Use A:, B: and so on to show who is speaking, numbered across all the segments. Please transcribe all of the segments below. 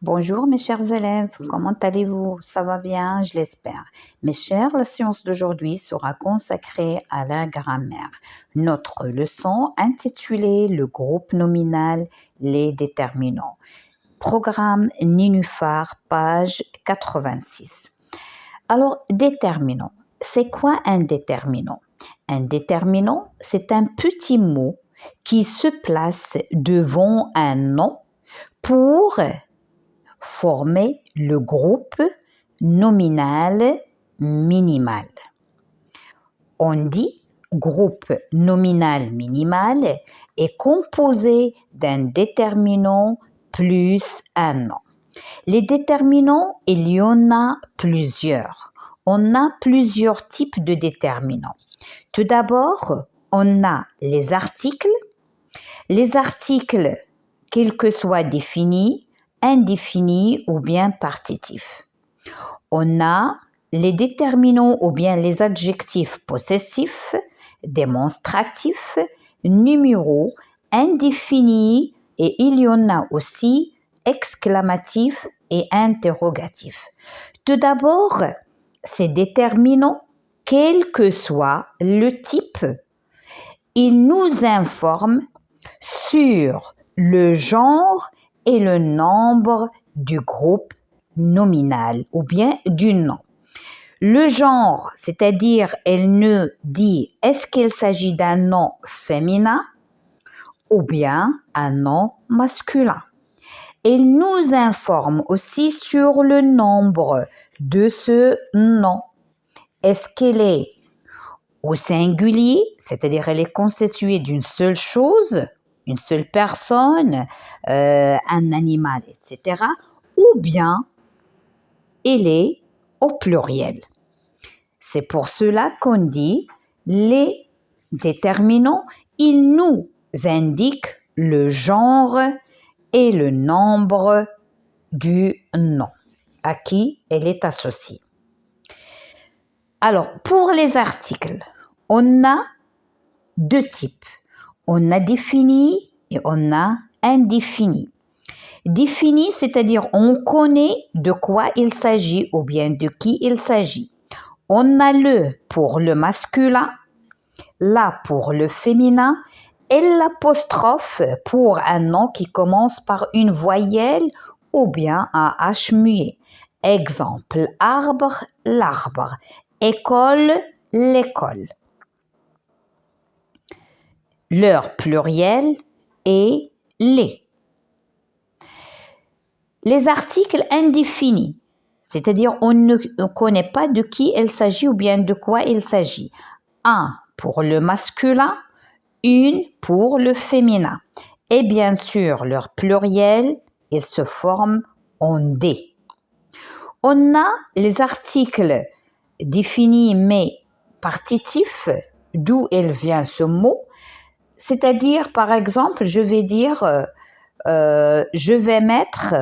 A: Bonjour mes chers élèves, comment allez-vous? Ça va bien, je l'espère. Mes chers, la séance d'aujourd'hui sera consacrée à la grammaire. Notre leçon intitulée Le groupe nominal, les déterminants. Programme Nénuphar, page 86. Alors, déterminant. C'est quoi un déterminant? Un déterminant, c'est un petit mot qui se place devant un nom pour former le groupe nominal minimal. On dit groupe nominal minimal est composé d'un déterminant plus un nom. Les déterminants, il y en a plusieurs. On a plusieurs types de déterminants. Tout d'abord, on a les articles. Les articles, quels que soient définis, indéfinis ou bien partitifs. On a les déterminants ou bien les adjectifs possessifs, démonstratifs, numéros, indéfinis et il y en a aussi exclamatifs et interrogatifs. Tout d'abord, ces déterminants, quel que soit le type, ils nous informent sur le genre et le nombre du groupe nominal ou bien du nom. Le genre, c'est-à-dire elle nous dit est-ce qu'il s'agit d'un nom féminin ou bien un nom masculin. Elle nous informe aussi sur le nombre de ce nom. Est-ce qu'elle est au singulier, c'est-à-dire elle est constituée d'une seule chose, une seule personne, un animal, etc. Ou bien elle est au pluriel. C'est pour cela qu'on dit les déterminants, ils nous indiquent le genre et le nombre du nom à qui elle est associée. Alors, pour les articles, on a deux types. On a défini et on a indéfini. Défini, c'est-à-dire on connaît de quoi il s'agit ou bien de qui il s'agit. On a le pour le masculin, la pour le féminin et l'apostrophe pour un nom qui commence par une voyelle ou bien un H muet. Exemple, arbre, l'arbre. École, l'école. Leur pluriel est les. Les articles indéfinis, c'est-à-dire on ne connaît pas de qui il s'agit ou bien de quoi il s'agit. Un pour le masculin, une pour le féminin. Et bien sûr, leur pluriel, il se forme en des. On a les articles définis mais partitifs, d'où il vient ce mot. C'est-à-dire, par exemple, je vais dire, je vais mettre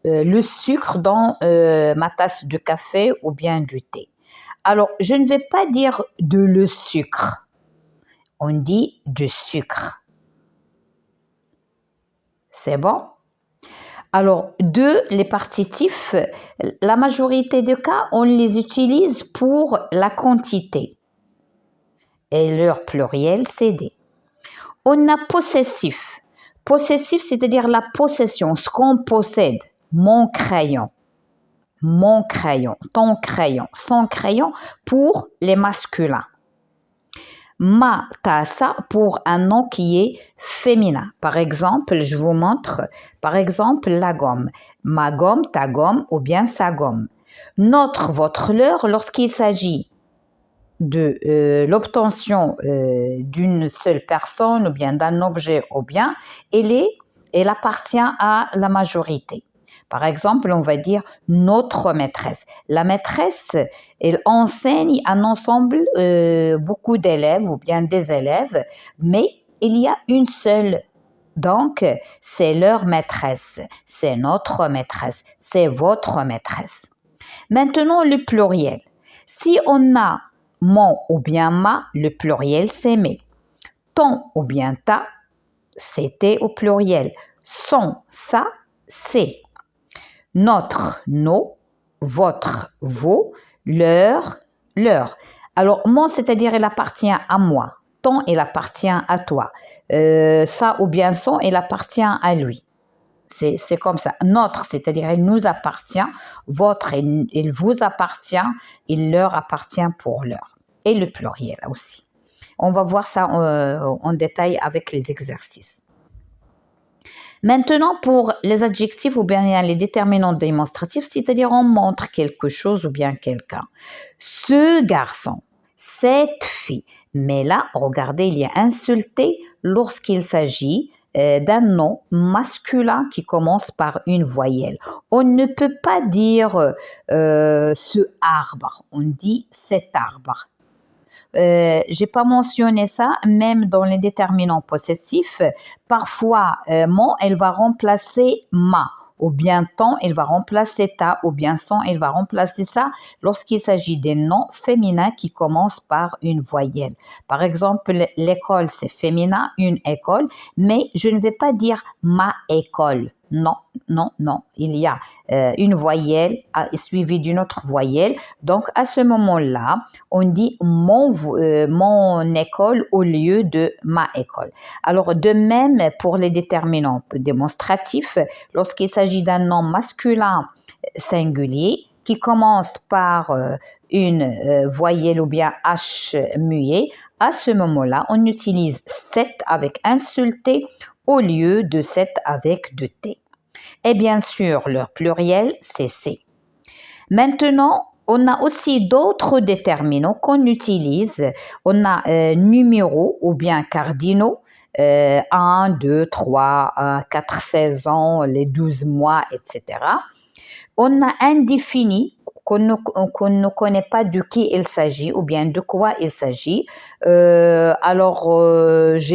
A: le sucre dans ma tasse de café ou bien du thé. Alors, je ne vais pas dire de le sucre. On dit du sucre. C'est bon? Alors, les partitifs, la majorité des cas, on les utilise pour la quantité. Et leur pluriel, c'est des. On a possessif. Possessif, c'est-à-dire la possession, ce qu'on possède. Mon crayon, ton crayon, son crayon pour les masculins. Ma tassa pour un nom qui est féminin. Par exemple, je vous montre, par exemple, la gomme. Ma gomme, ta gomme ou bien sa gomme. Notre, votre, leur, lorsqu'il s'agit de l'obtention d'une seule personne ou bien d'un objet ou bien, elle appartient à la majorité. Par exemple, on va dire notre maîtresse. La maîtresse, elle enseigne un ensemble, beaucoup d'élèves ou bien des élèves, mais il y a une seule. Donc, c'est leur maîtresse, c'est notre maîtresse, c'est votre maîtresse. Maintenant, le pluriel. Si on a mon ou bien ma, le pluriel c'est mes. Ton ou bien ta, c'était au pluriel. Son, ça, c'est. Notre, nos, votre, vos, leur, leur. Alors, mon, c'est-à-dire, il appartient à moi. Ton, il appartient à toi. Ça ou bien son, il appartient à lui. C'est comme ça. Notre, c'est-à-dire, il nous appartient. Votre, il vous appartient. Il leur appartient pour leur. Et le pluriel aussi. On va voir ça en détail avec les exercices. Maintenant, pour les adjectifs ou bien les déterminants démonstratifs, c'est-à-dire on montre quelque chose ou bien quelqu'un. Ce garçon, cette fille. Mais là, regardez, il y a insulté lorsqu'il s'agit d'un nom masculin qui commence par une voyelle. On ne peut pas dire ce arbre, on dit cet arbre. J'ai pas mentionné ça, même dans les déterminants possessifs. Parfois, mon, elle va remplacer ma. Ou bien ton, elle va remplacer ta. Ou bien son, elle va remplacer ça lorsqu'il s'agit des noms féminins qui commencent par une voyelle. Par exemple, l'école, c'est féminin, une école. Mais je ne vais pas dire ma école. Non, non, non. Il y a une voyelle suivie d'une autre voyelle. Donc, à ce moment-là, on dit mon école au lieu de ma école. Alors, de même, pour les déterminants démonstratifs, lorsqu'il s'agit d'un nom masculin singulier qui commence par une voyelle ou bien H muet, à ce moment-là, on utilise cette avec insulté au lieu de cette avec de T. Et bien sûr, leur pluriel, c'est C. Maintenant, on a aussi d'autres déterminants qu'on utilise. On a numéros ou bien cardinaux, 1, 2, 3, 4 saisons, les 12 mois, etc. On a indéfini qu'on ne connaît pas de qui il s'agit ou bien de quoi il s'agit. J'ai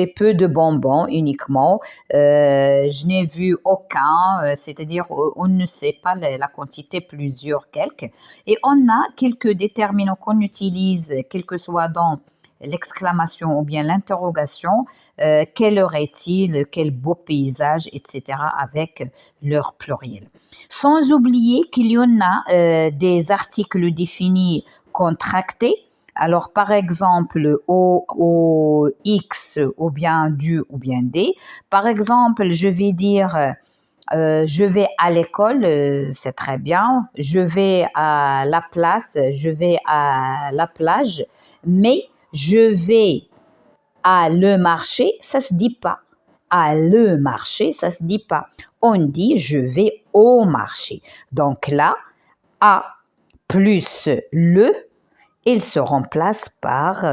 A: peu de bonbons uniquement. Je n'ai vu aucun, c'est-à-dire on ne sait pas la quantité, plusieurs, quelques. Et on a quelques déterminants qu'on utilise, quel que soit dans l'exclamation ou bien l'interrogation, quelle heure est-il, quel beau paysage, etc. avec leur pluriel. Sans oublier qu'il y en a des articles définis contractés. Alors, par exemple, au X ou bien du ou bien des. Par exemple, je vais dire je vais à l'école, c'est très bien. Je vais à la place, je vais à la plage. Mais je vais à le marché, ça se dit pas. À le marché, ça se dit pas. On dit je vais au marché. Donc là, à plus le, il se remplace par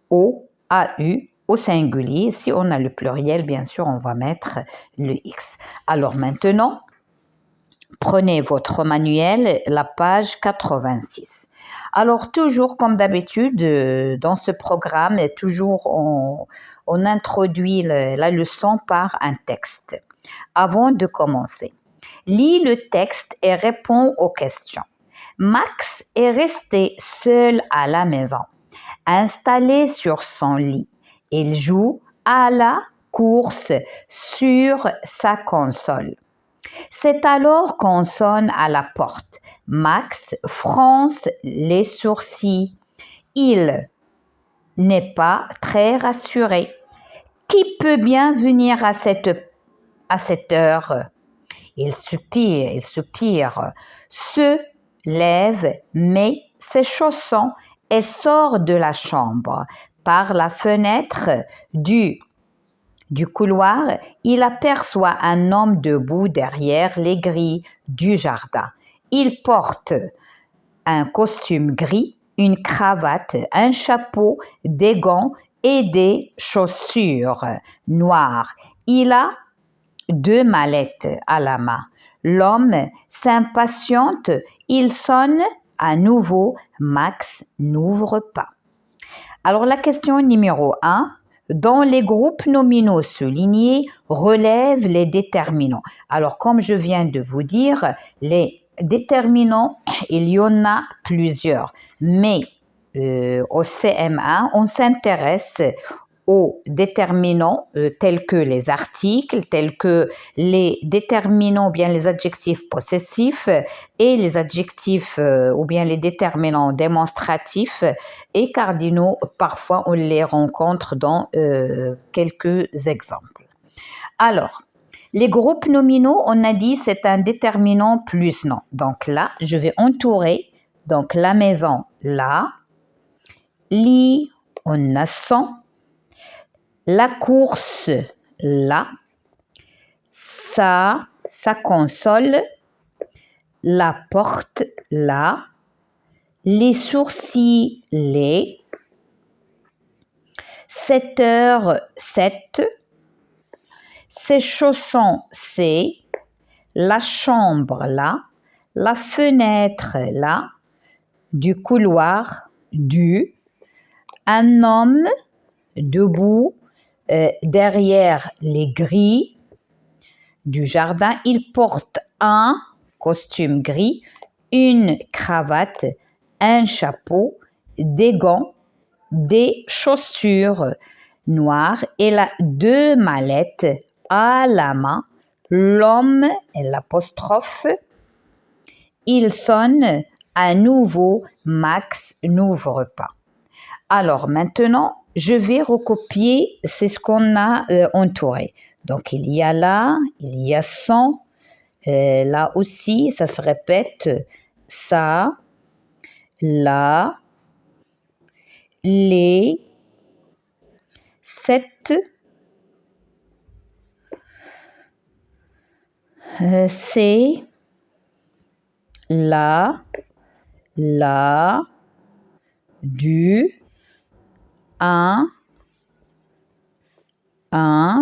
A: au, AU, au singulier. Si on a le pluriel, bien sûr, on va mettre le X. Alors maintenant, prenez votre manuel, la page 86. Alors, toujours comme d'habitude, dans ce programme, toujours on introduit la leçon par un texte. Avant de commencer, lis le texte et réponds aux questions. Max est resté seul à la maison, installé sur son lit. Il joue à la course sur sa console. C'est alors qu'on sonne à la porte. Max fronce les sourcils. Il n'est pas très rassuré. Qui peut bien venir à cette heure? Il soupire, se lève, met ses chaussons et sort de la chambre. Par la fenêtre du couloir, il aperçoit un homme debout derrière les grilles du jardin. Il porte un costume gris, une cravate, un chapeau, des gants et des chaussures noires. Il a 2 mallettes à la main. L'homme s'impatiente, il sonne à nouveau. Max n'ouvre pas. Alors la question numéro 1. Dans les groupes nominaux soulignés, relève les déterminants. Alors, comme je viens de vous dire, les déterminants, il y en a plusieurs. Mais au CM1, on s'intéresse aux déterminants tels que les articles, tels que les déterminants ou bien les adjectifs possessifs et les adjectifs ou bien les déterminants démonstratifs et cardinaux. Parfois, on les rencontre dans quelques exemples. Alors, les groupes nominaux, on a dit c'est un déterminant plus nom. Donc là, je vais entourer. Donc la maison, là. Lit, on a 100. La course, là. Sa console. La porte, là. Les sourcils, les. 7 heures, 7. Ses chaussons, c'est. La chambre, là. La fenêtre, là. Du couloir, du. Un homme debout derrière les grilles du jardin. Il porte un costume gris, une cravate, un chapeau, des gants, des chaussures noires. Il a 2 mallettes à la main. L'homme, l'apostrophe, il sonne à nouveau. Max n'ouvre pas. Alors maintenant, je vais recopier, c'est ce qu'on a entouré. Donc il y a là, il y a 100, là aussi, ça se répète, ça, là, les, 7, c'est, là, du, un,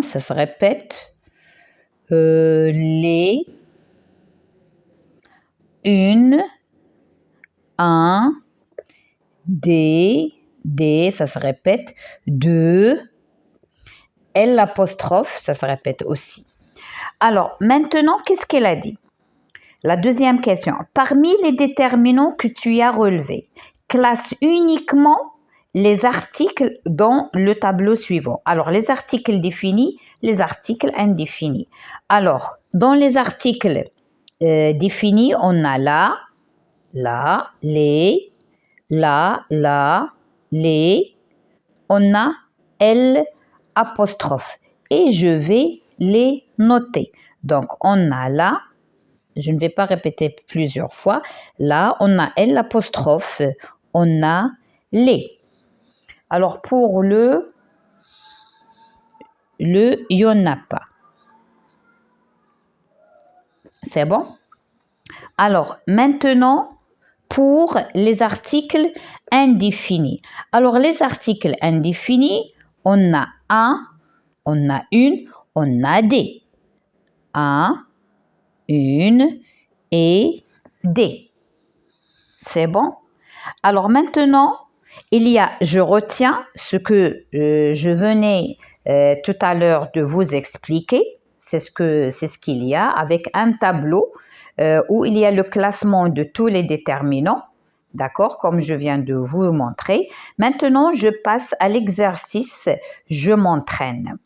A: ça se répète, les, une, un, des, ça se répète, deux, l'apostrophe, ça se répète aussi. Alors, maintenant, qu'est-ce qu'elle a dit? La deuxième question. Parmi les déterminants que tu as relevés, classe uniquement les articles dans le tableau suivant. Alors, les articles définis, les articles indéfinis. Alors, dans les articles définis, on a là, les, là, les, on a L apostrophe. Et je vais les noter. Donc, on a là, je ne vais pas répéter plusieurs fois, là, on a L apostrophe, on a les. Alors, pour le, il n'y en a pas. C'est bon? Alors, maintenant, pour les articles indéfinis. Alors, les articles indéfinis, on a un, on a une, on a des. Un, une et des. C'est bon? Alors maintenant, il y a, je retiens ce que je venais tout à l'heure de vous expliquer. C'est ce qu'il y a avec un tableau où il y a le classement de tous les déterminants. D'accord, comme je viens de vous montrer. Maintenant, je passe à l'exercice « Je m'entraîne ».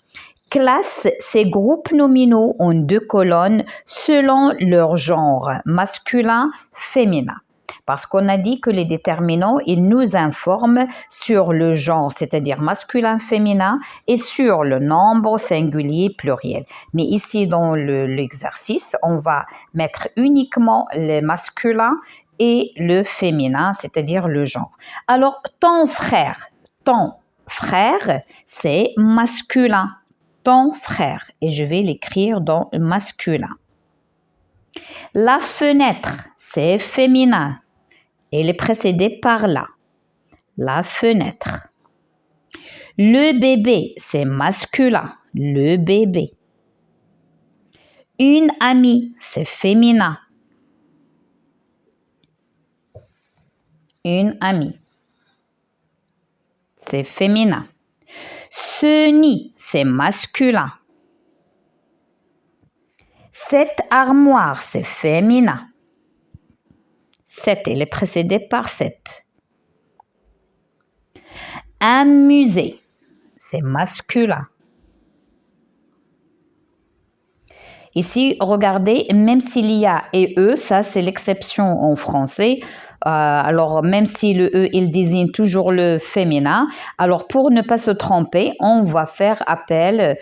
A: Classe ces groupes nominaux en 2 colonnes selon leur genre, masculin, féminin. Parce qu'on a dit que les déterminants, ils nous informent sur le genre, c'est-à-dire masculin, féminin, et sur le nombre singulier, pluriel. Mais ici, dans l'exercice, on va mettre uniquement le masculin et le féminin, c'est-à-dire le genre. Alors, ton frère, c'est masculin. Ton frère, et je vais l'écrire dans le masculin. La fenêtre, c'est féminin. Elle est précédée par la. La fenêtre. Le bébé, c'est masculin. Le bébé. Une amie, c'est féminin. Une amie. C'est féminin. Ce nid, c'est masculin. Cette armoire, c'est féminin. 7, elle est précédée par 7. Un musée, c'est masculin. Ici, regardez, même s'il y a et e, ça c'est l'exception en français. Alors, même si le e, il désigne toujours le féminin, alors pour ne pas se tromper, on va faire appel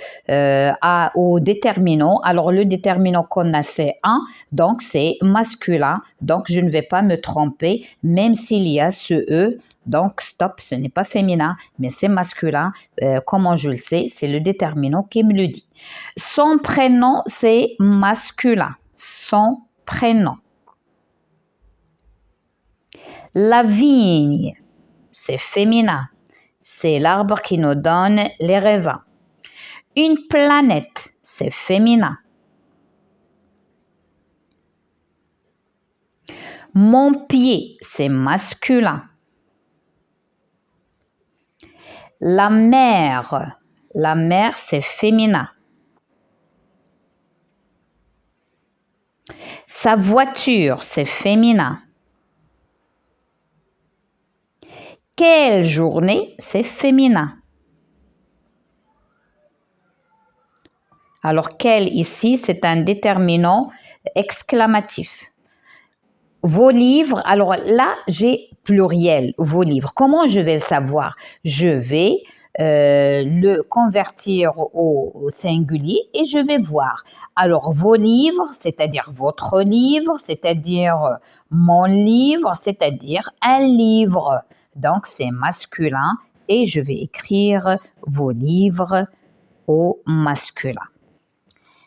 A: au déterminant. Alors, le déterminant qu'on a, c'est un, donc c'est masculin. Donc, je ne vais pas me tromper, même s'il y a ce e. Donc, stop, ce n'est pas féminin, mais c'est masculin. Comment je le sais? C'est le déterminant qui me le dit. Son prénom, c'est masculin. Son prénom. La vigne, c'est féminin. C'est l'arbre qui nous donne les raisins. Une planète, c'est féminin. Mon pied, c'est masculin. La mer, c'est féminin. Sa voiture, c'est féminin. Quelle journée, c'est féminin. Alors, quel ici, c'est un déterminant exclamatif. Vos livres, alors là, j'ai pluriel, vos livres. Comment je vais le savoir? Je vais le convertir au singulier et je vais voir. Alors, vos livres, c'est-à-dire votre livre, c'est-à-dire mon livre, c'est-à-dire un livre. Donc, c'est masculin et je vais écrire vos livres au masculin.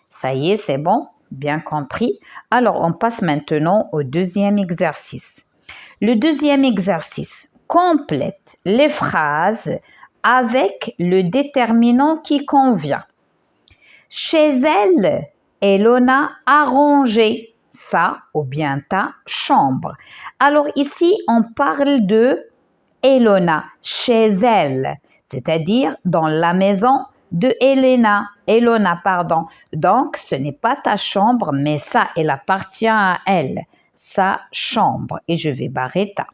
A: Ça y est, c'est bon? Bien compris. Alors, on passe maintenant au deuxième exercice. Le deuxième exercice complète les phrases avec le déterminant qui convient. Chez elle, Elona a rangé sa ou bien ta chambre. Alors ici, on parle de Elona, chez elle, c'est-à-dire dans la maison de Elona, pardon. Donc, ce n'est pas ta chambre, mais ça, elle appartient à elle, sa chambre. Et je vais barrer ta.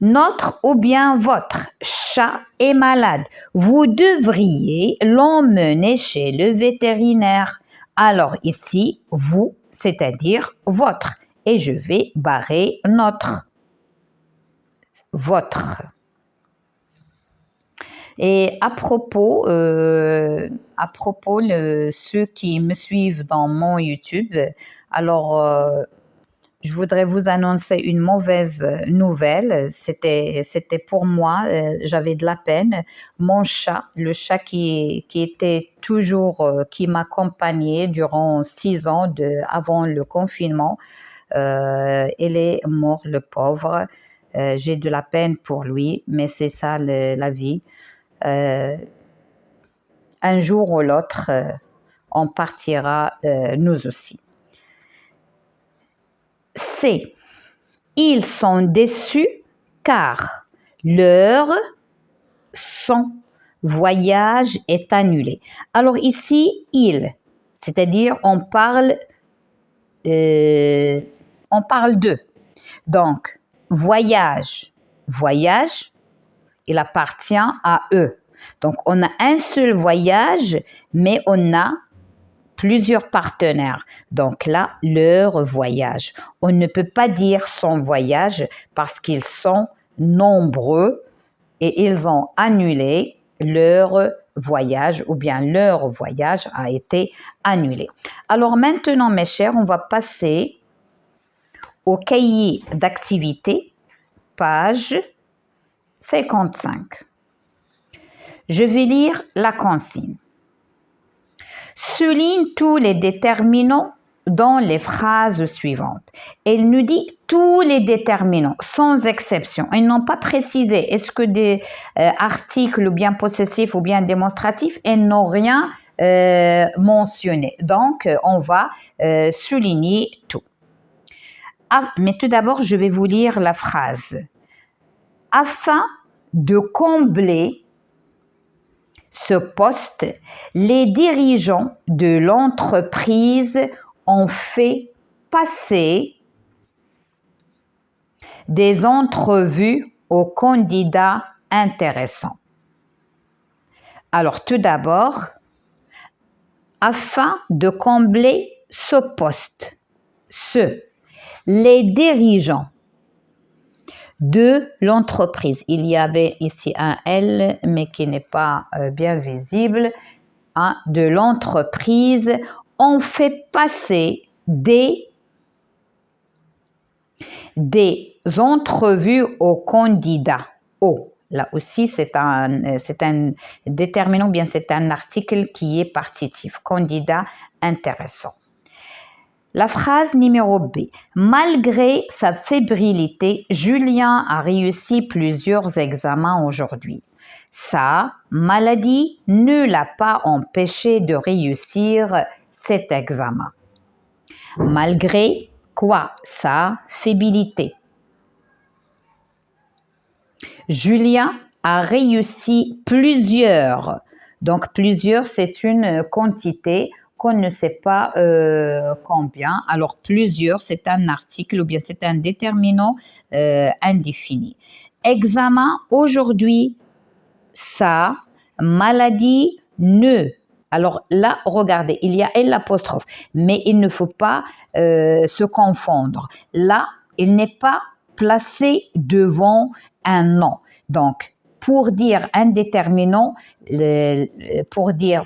A: Notre ou bien votre chat est malade. Vous devriez l'emmener chez le vétérinaire. Alors ici, vous, c'est-à-dire votre. Et je vais barrer notre. Votre. Et à propos, ceux qui me suivent dans mon YouTube, alors je voudrais vous annoncer une mauvaise nouvelle. C'était pour moi, j'avais de la peine. Mon chat, le chat qui était toujours, qui m'accompagnait durant 6 ans avant le confinement, il est mort, le pauvre. J'ai de la peine pour lui, mais c'est ça la vie. Un jour ou l'autre, on partira nous aussi. C'est ils sont déçus car son voyage est annulé. Alors ici, il, c'est-à-dire on parle d'eux. Donc, voyage, il appartient à eux. Donc, on a un seul voyage, mais on a plusieurs partenaires. Donc là, leur voyage. On ne peut pas dire son voyage parce qu'ils sont nombreux et ils ont annulé leur voyage ou bien leur voyage a été annulé. Alors maintenant, mes chers, on va passer au cahier d'activité, page 55. Je vais lire la consigne. Souligne tous les déterminants dans les phrases suivantes. Elle nous dit tous les déterminants, sans exception. Ils n'ont pas précisé est-ce que des articles ou bien possessifs ou bien démonstratifs, ils n'ont rien mentionné. Donc, on va souligner tout. Mais tout d'abord, je vais vous lire la phrase. Afin de combler ce poste, les dirigeants de l'entreprise ont fait passer des entrevues aux candidats intéressants. Alors, tout d'abord, afin de combler ce poste, les dirigeants de l'entreprise. Il y avait ici un L, mais qui n'est pas bien visible. De l'entreprise, on fait passer des entrevues aux candidats. Là aussi, c'est un déterminant, bien c'est un article qui est partitif. Candidat intéressant. La phrase numéro B. Malgré sa fébrilité, Julien a réussi plusieurs examens aujourd'hui. Sa maladie ne l'a pas empêché de réussir cet examen. Malgré quoi? Sa fébrilité. Julien a réussi plusieurs. Donc, plusieurs, c'est une quantité qu'on ne sait pas combien. Alors, plusieurs, c'est un article ou bien c'est un déterminant indéfini. Examen, aujourd'hui, sa maladie ne. Alors là, regardez, il y a l'apostrophe, mais il ne faut pas se confondre. Là, il n'est pas placé devant un nom. Donc, pour dire un déterminant,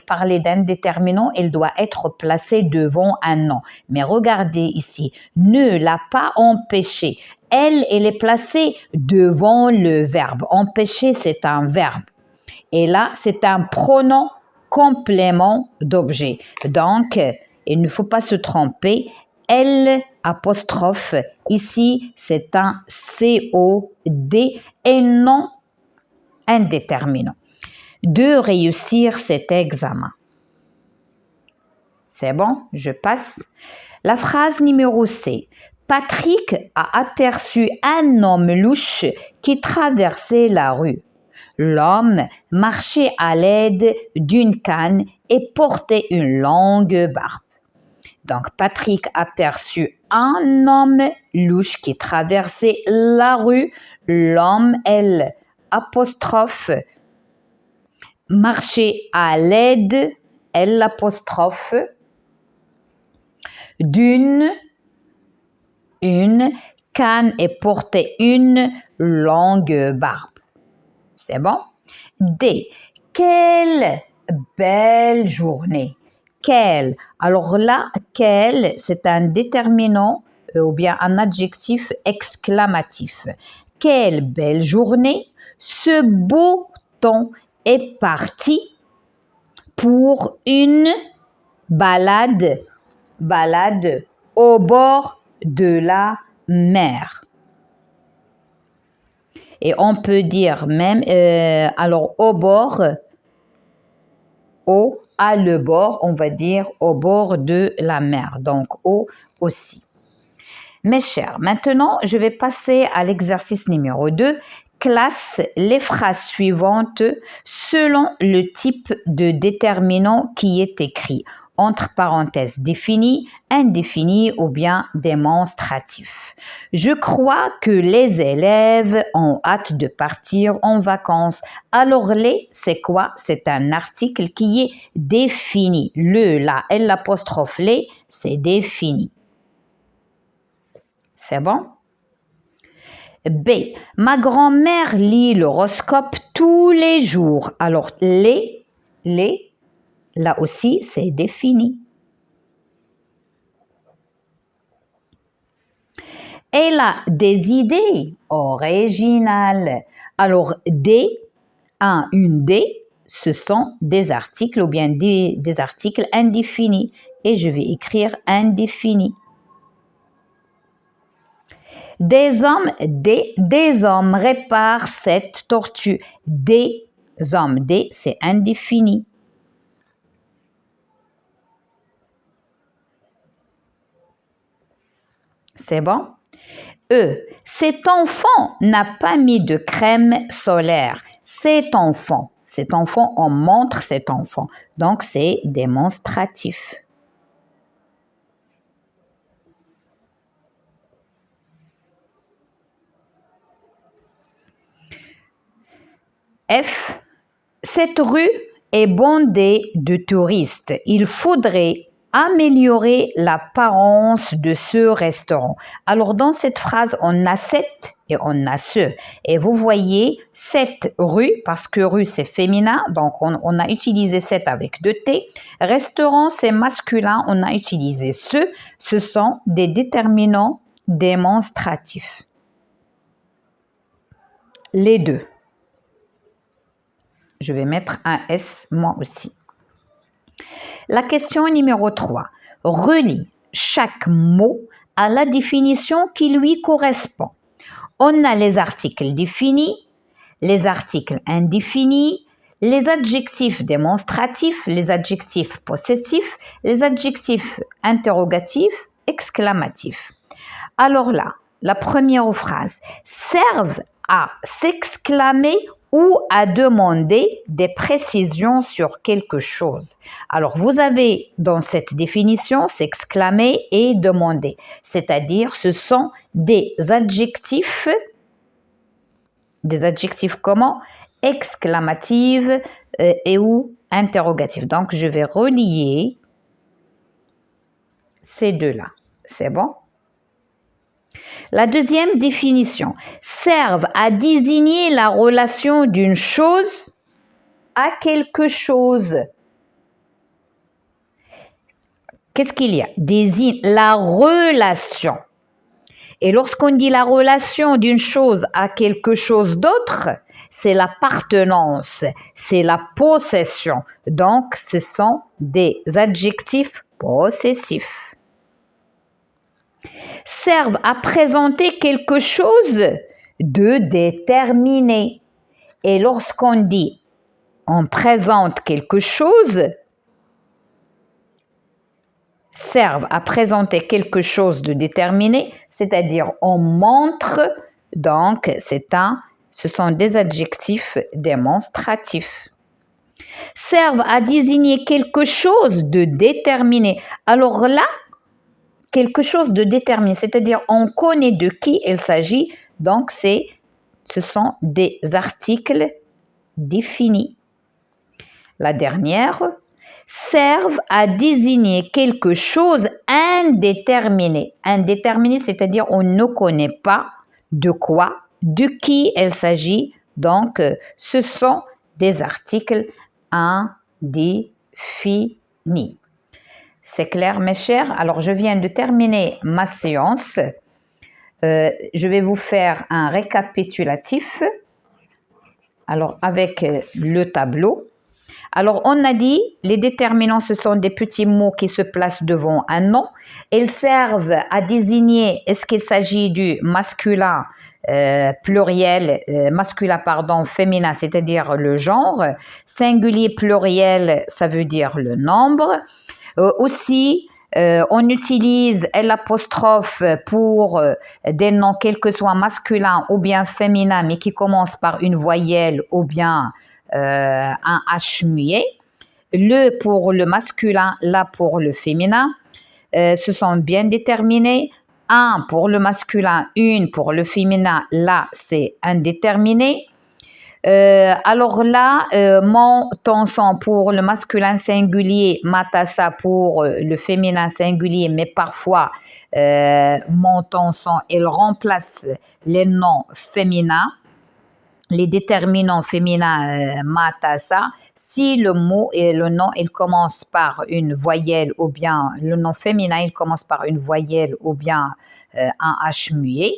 A: parler d'un déterminant, il doit être placé devant un nom. Mais regardez ici, ne l'a pas empêché. Elle est placée devant le verbe. Empêcher, c'est un verbe. Et là, c'est un pronom complément d'objet. Donc, il ne faut pas se tromper. L apostrophe, ici, c'est un COD et non indéterminant. De réussir cet examen. C'est bon, je passe. La phrase numéro C. Patrick a aperçu un homme louche qui traversait la rue. L'homme marchait à l'aide d'une canne et portait une longue barbe. Donc, Patrick aperçut un homme louche qui traversait la rue. L'homme, L, apostrophe, marchait à l'aide, L, apostrophe, d'une canne et portait une longue barbe. C'est bon? D. Quelle belle journée. Quelle. Alors là, quelle, c'est un déterminant ou bien un adjectif exclamatif. Quelle belle journée. Ce beau temps est parti pour une balade au bord de la mer. Et on peut dire même, alors au bord, à le bord, on va dire au bord de la mer. Donc au aussi. Mes chers, maintenant, je vais passer à l'exercice numéro 2. Classe les phrases suivantes selon le type de déterminant qui est écrit. Entre parenthèses défini, indéfini ou bien démonstratif. Je crois que les élèves ont hâte de partir en vacances. Alors les, c'est quoi? C'est un article qui est défini. Le, la, l'apostrophe les, c'est défini. C'est bon? B. Ma grand-mère lit l'horoscope tous les jours. Alors les, là aussi, c'est défini. Elle a des idées originales. Alors, une D, ce sont des articles ou bien des articles indéfinis. Et je vais écrire indéfini. Des hommes réparent cette tortue. Des hommes, c'est indéfini. C'est bon? Cet enfant n'a pas mis de crème solaire. Cet enfant, on montre cet enfant. Donc, c'est démonstratif. F. Cette rue est bondé de touristes. Il faudrait améliorer l'apparence de ce restaurant. Alors, dans cette phrase, on a cette et on a ce. Et vous voyez, cette rue, parce que rue, c'est féminin, donc on a utilisé cette avec deux T. Restaurant, c'est masculin, on a utilisé ce. Ce sont des déterminants démonstratifs. Les deux. Je vais mettre un S moi aussi. La question numéro 3. Relie chaque mot à la définition qui lui correspond. On a les articles définis, les articles indéfinis, les adjectifs démonstratifs, les adjectifs possessifs, les adjectifs interrogatifs, exclamatifs. Alors là, la première phrase, servent à s'exclamer ou à demander des précisions sur quelque chose. Alors, vous avez dans cette définition s'exclamer et demander, c'est-à-dire ce sont des adjectifs comment? Exclamatifs et ou interrogatifs. Donc, je vais relier ces deux-là. C'est bon? La deuxième définition, servent à désigner la relation d'une chose à quelque chose. Qu'est-ce qu'il y a? Désigne la relation. Et lorsqu'on dit la relation d'une chose à quelque chose d'autre, c'est l'appartenance, c'est la possession. Donc, ce sont des adjectifs possessifs. Servent à présenter quelque chose de déterminé. Et lorsqu'on dit on présente quelque chose, servent à présenter quelque chose de déterminé, c'est-à-dire on montre, donc ce sont des adjectifs démonstratifs. Servent à désigner quelque chose de déterminé. Alors là, quelque chose de déterminé, c'est-à-dire on connaît de qui il s'agit, donc ce sont des articles définis. La dernière, servent à désigner quelque chose indéterminé. Indéterminé, c'est-à-dire on ne connaît pas de quoi, de qui il s'agit, donc ce sont des articles indéfinis. C'est clair, mes chers? Alors, je viens de terminer ma séance. Je vais vous faire un récapitulatif. Alors, avec le tableau. Alors, on a dit, les déterminants, ce sont des petits mots qui se placent devant un nom. Ils servent à désigner, est-ce qu'il s'agit du masculin pluriel, féminin, c'est-à-dire le genre. Singulier pluriel, ça veut dire le nombre. Aussi, on utilise l'apostrophe pour des noms, quels que soient masculins ou bien féminins, mais qui commencent par une voyelle ou bien un H muet. Le pour le masculin, la pour le féminin. Ce sont bien déterminés. Un pour le masculin, une pour le féminin, là c'est indéterminé. Alors là, mon ton son pour le masculin singulier, matassa pour le féminin singulier, mais parfois mon ton son, il remplace les noms féminins, les déterminants féminins matassa, si le mot et le nom, il commence par une voyelle ou bien le nom féminin, il commence par une voyelle ou bien un H muet.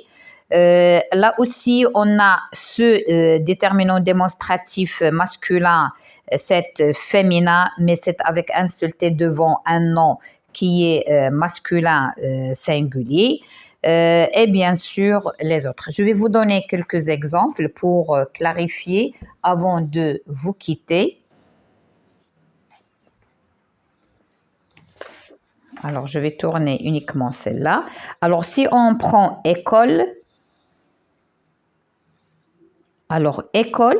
A: Là aussi, on a ce déterminant démonstratif masculin, c'est féminin, mais c'est avec un seul T devant un nom qui est masculin singulier. Et bien sûr, les autres. Je vais vous donner quelques exemples pour clarifier avant de vous quitter. Alors, je vais tourner uniquement celle-là. Alors, si on prend école, alors, école.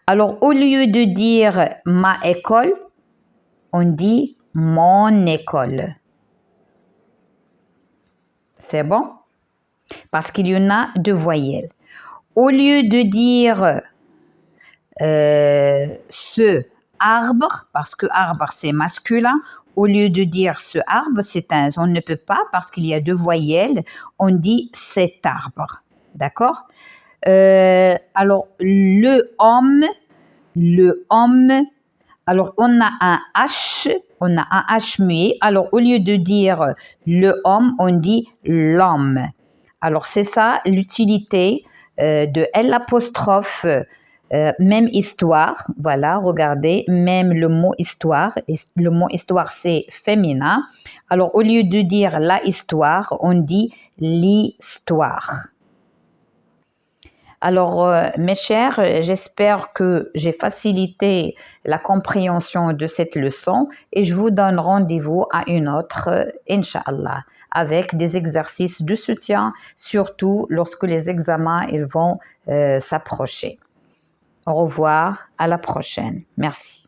A: Alors, au lieu de dire ma école, on dit mon école. C'est bon? Parce qu'il y en a deux voyelles. Au lieu de dire ce arbre, parce que arbre c'est masculin, au lieu de dire ce arbre, on ne peut pas parce qu'il y a 2 voyelles, on dit cet arbre. D'accord? Alors, le homme, alors on a un H muet. Alors, au lieu de dire le homme, on dit l'homme. Alors, c'est ça l'utilité de L', même histoire. Voilà, regardez, même le mot histoire. Le mot histoire, c'est féminin. Alors, au lieu de dire la histoire, on dit l'histoire. Alors, mes chers, j'espère que j'ai facilité la compréhension de cette leçon et je vous donne rendez-vous à une autre, Inch'Allah, avec des exercices de soutien, surtout lorsque les examens ils vont s'approcher. Au revoir, à la prochaine. Merci.